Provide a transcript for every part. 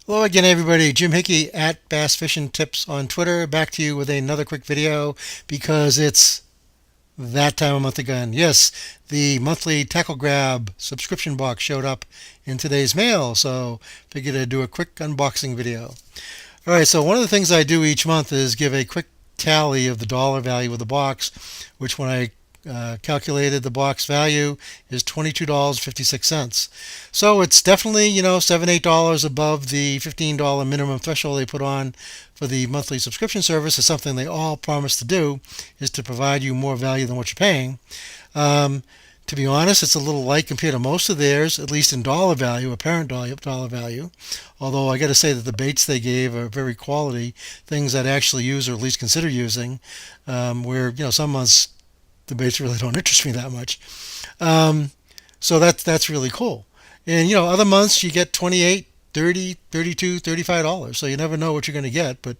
Hello again, everybody. Jim Hickey at Bass Fishing Tips on Twitter. Back to you with another quick video because it's that time of month again. Yes, the monthly Tackle Grab subscription box showed up in today's mail, so figured I'd do a quick unboxing video. All right, so one of the things I do each month is give a quick tally of the dollar value of the box, which when I calculated the box value is $22.56. So it's definitely, $7, $8 above the $15 minimum threshold they put on for the monthly subscription service. Is something they all promise to do, is to provide you more value than what you're paying. Um, to be honest, it's a little light compared to most of theirs, at least in dollar value, apparent dollar value. Although I got to say that the baits they gave are very quality, things I'd actually use or at least consider using. Where some months the baits really don't interest me that much. Um, so that's really cool. And other months you get 28, 30, 32, $35. So you never know what you're going to get. But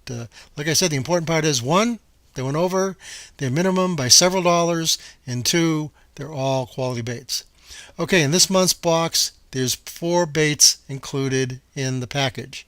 like I said, the important part is one, they went over their minimum by several dollars, and two, they're all quality baits. Okay, in this month's box, there's four baits included in the package.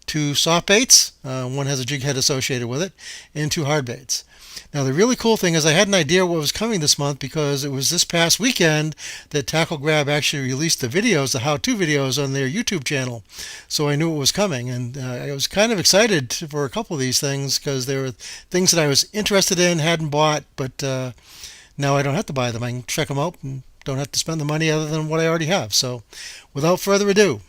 Two soft baits, one has a jig head associated with it, and two hard baits. Now, the really cool thing is I had an idea what was coming this month because it was this past weekend that Tackle Grab actually released the videos, the how-to videos on their YouTube channel. So I knew it was coming, and I was kind of excited for a couple of these things because they were things that I was interested in, hadn't bought, but now I don't have to buy them. I can check them out and don't have to spend the money other than what I already have. So without further ado,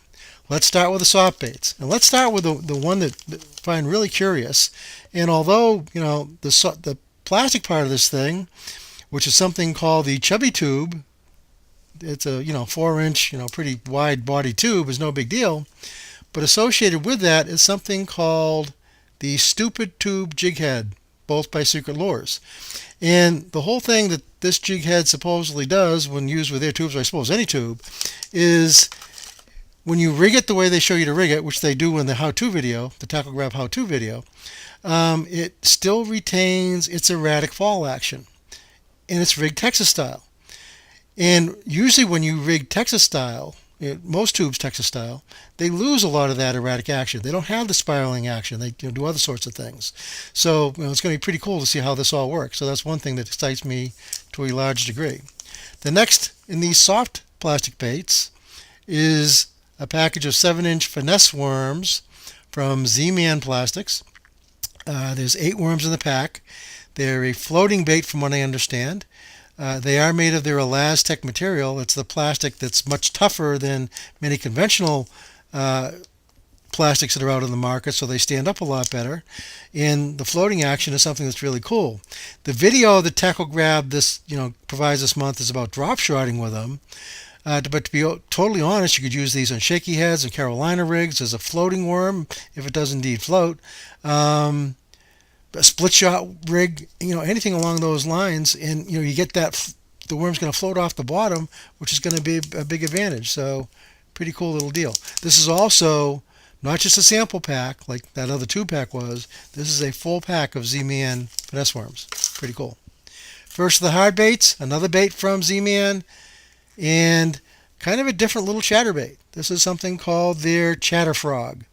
let's start with the soft baits. And let's start with the one that I find really curious. And although, the plastic part of this thing, which is something called the chubby tube, it's a 4-inch, pretty wide body tube, is no big deal. But associated with that is something called the Stupid Tube Jig Head, both by Secret Lures. And the whole thing that this jig head supposedly does when used with their tubes, or I suppose any tube, is when you rig it the way they show you to rig it, which they do in the how-to video, the Tackle Grab how-to video, it still retains its erratic fall action. And it's rigged Texas style. And usually when you rig Texas style, most tubes Texas style, they lose a lot of that erratic action. They don't have the spiraling action. They do other sorts of things. So it's going to be pretty cool to see how this all works. So that's one thing that excites me to a large degree. The next in these soft plastic baits is a package of 7-inch finesse worms from Z-Man Plastics. There's 8 worms in the pack. They're a floating bait from what I understand. They are made of their Elastec material. It's the plastic that's much tougher than many conventional plastics that are out in the market, so they stand up a lot better. And the floating action is something that's really cool. The video that Tackle Grab provides this month is about drop shotting with them. But to be totally honest, you could use these on shaky heads and Carolina rigs as a floating worm if it does indeed float. A split shot rig, anything along those lines, and you get that the worm's going to float off the bottom, which is going to be a big advantage. So, pretty cool little deal. This is also not just a sample pack like that other 2-pack was. This is a full pack of Z-Man finesse worms. Pretty cool. First, the hard baits, another bait from Z-Man, and kind of a different little chatterbait. This is something called their Chatter Frog,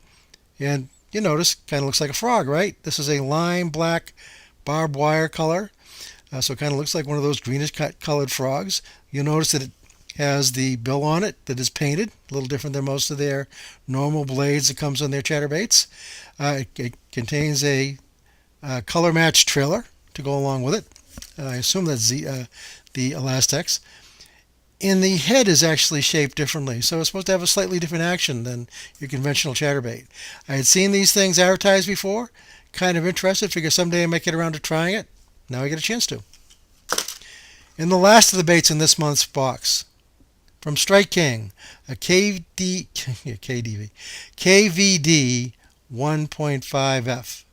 and you notice kind of looks like a frog, right? This is a lime black barbed wire color, so it kind of looks like one of those greenish colored frogs. You'll notice that it has the bill on it that is painted, a little different than most of their normal blades that comes on their chatterbaits. It contains a color matched trailer to go along with it. I assume that's the Elastex. And the head is actually shaped differently, so it's supposed to have a slightly different action than your conventional chatterbait. I had seen these things advertised before, kind of interested, figure someday I might get around to trying it. Now I get a chance to. And the last of the baits in this month's box, from Strike King, a KVD 1.5F.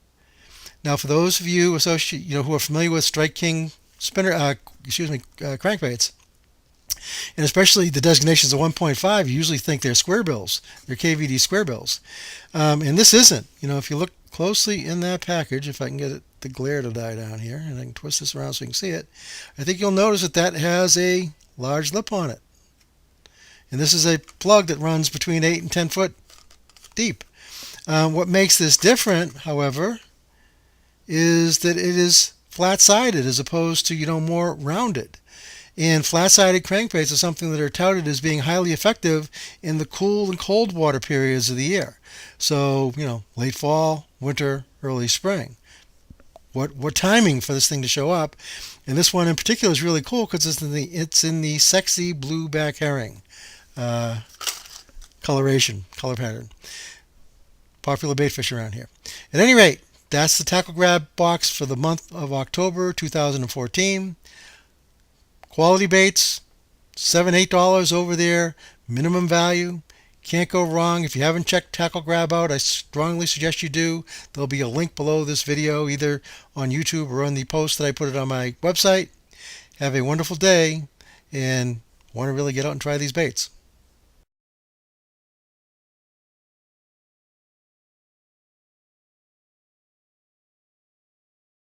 Now, for those of you who are familiar with Strike King crankbaits, and especially the designations of 1.5, you usually think they're square bills. They're KVD square bills. And this isn't. If you look closely in that package, if I can get the glare to die down here, and I can twist this around so you can see it, I think you'll notice that has a large lip on it. And this is a plug that runs between 8 and 10 foot deep. What makes this different, however, is that it is flat-sided as opposed to, more rounded. And flat-sided crankbaits are something that are touted as being highly effective in the cool and cold water periods of the year. So, late fall, winter, early spring. What timing for this thing to show up? And this one in particular is really cool because it's in the sexy blue back herring uh, color pattern. Popular bait fish around here. At any rate, that's the Tackle Grab box for the month of October 2014. Quality baits, $7-8 over there, minimum value. Can't go wrong. If you haven't checked Tackle Grab out, I strongly suggest you do. There'll be a link below this video, either on YouTube or on the post that I put it on my website. Have a wonderful day, and want to really get out and try these baits.